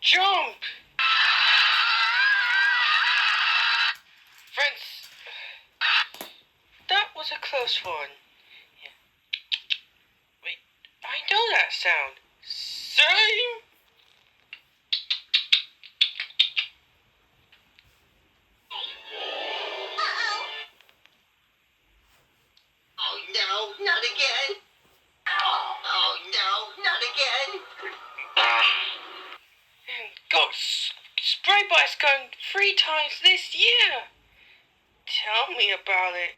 Jump! Friends, that was a close one. Yeah. Wait, I know that sound. Same! Oh no, not again. Oh no, not again. And got sprayed by a skunk 3 times this year. Tell me about it.